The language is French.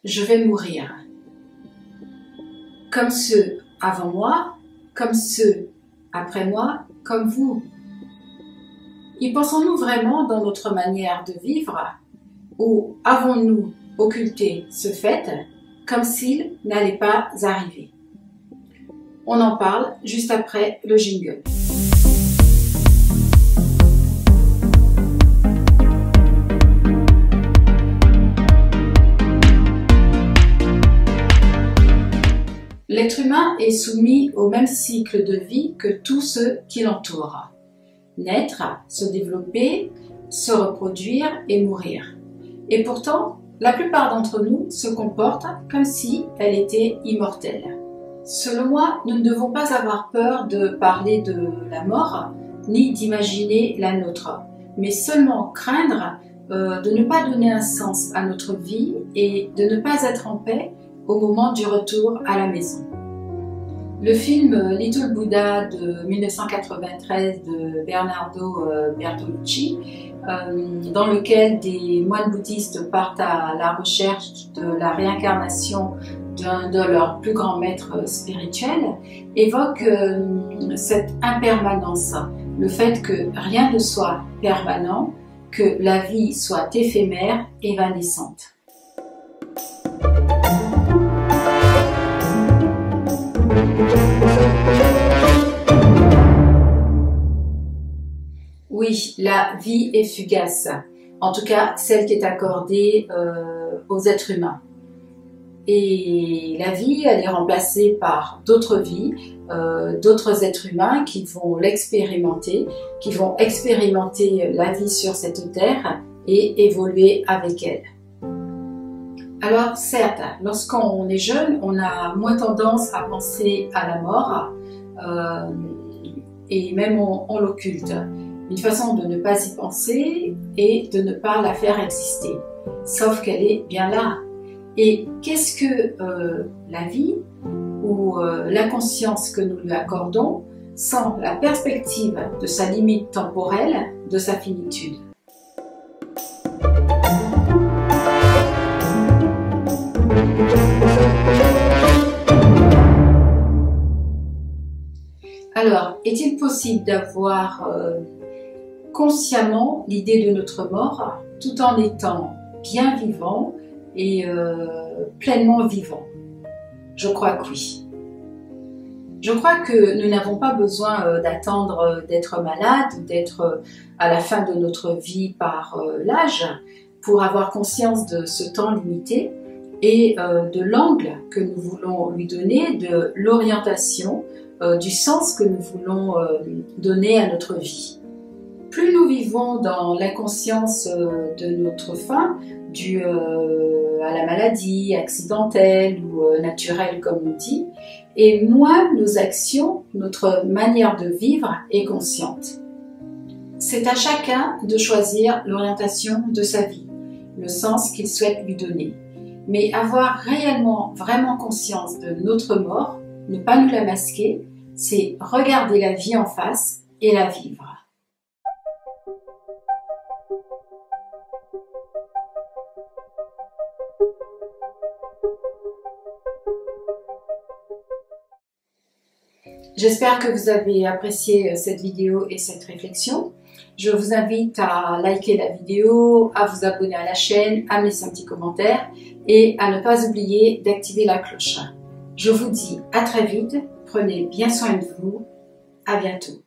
je vais mourir. Comme ceux avant moi, comme ceux après moi, comme vous. Y pensons-nous vraiment dans notre manière de vivre ou avons-nous occulté ce fait comme s'il n'allait pas arriver? On en parle juste après le jingle. L'être humain est soumis au même cycle de vie que tous ceux qui l'entourent. Naître, se développer, se reproduire et mourir. Et pourtant, la plupart d'entre nous se comportent comme si elle était immortelle. Selon moi, nous ne devons pas avoir peur de parler de la mort, ni d'imaginer la nôtre, mais seulement craindre de ne pas donner un sens à notre vie et de ne pas être en paix au moment du retour à la maison. Le film Little Buddha de 1993 de Bernardo Bertolucci, dans lequel des moines bouddhistes partent à la recherche de la réincarnation d'un de leurs plus grands maîtres spirituels, évoque cette impermanence, le fait que rien ne soit permanent, que la vie soit éphémère, évanescente. Oui, la vie est fugace, en tout cas celle qui est accordée aux êtres humains. Et la vie, elle est remplacée par d'autres vies, d'autres êtres humains qui vont l'expérimenter, qui vont expérimenter la vie sur cette terre et évoluer avec elle. Alors certes, lorsqu'on est jeune, on a moins tendance à penser à la mort et même on l'occulte. Une façon de ne pas y penser est de ne pas la faire exister, sauf qu'elle est bien là. Et qu'est-ce que la vie ou l'inconscience que nous lui accordons sans la perspective de sa limite temporelle, de sa finitude? Alors, est-il possible d'avoir consciemment l'idée de notre mort tout en étant bien vivant et pleinement vivant? Je crois que oui. Je crois que nous n'avons pas besoin d'attendre d'être malade ou d'être à la fin de notre vie par l'âge pour avoir conscience de ce temps limité et de l'angle que nous voulons lui donner, de l'orientation, du sens que nous voulons donner à notre vie. Plus nous vivons dans l'inconscience de notre fin, due à la maladie accidentelle ou naturelle comme on dit, et moins nos actions, notre manière de vivre est consciente. C'est à chacun de choisir l'orientation de sa vie, le sens qu'il souhaite lui donner. Mais avoir réellement, vraiment conscience de notre mort, ne pas nous la masquer, c'est regarder la vie en face et la vivre. J'espère que vous avez apprécié cette vidéo et cette réflexion. Je vous invite à liker la vidéo, à vous abonner à la chaîne, à me laisser un petit commentaire et à ne pas oublier d'activer la cloche. Je vous dis à très vite, prenez bien soin de vous, à bientôt.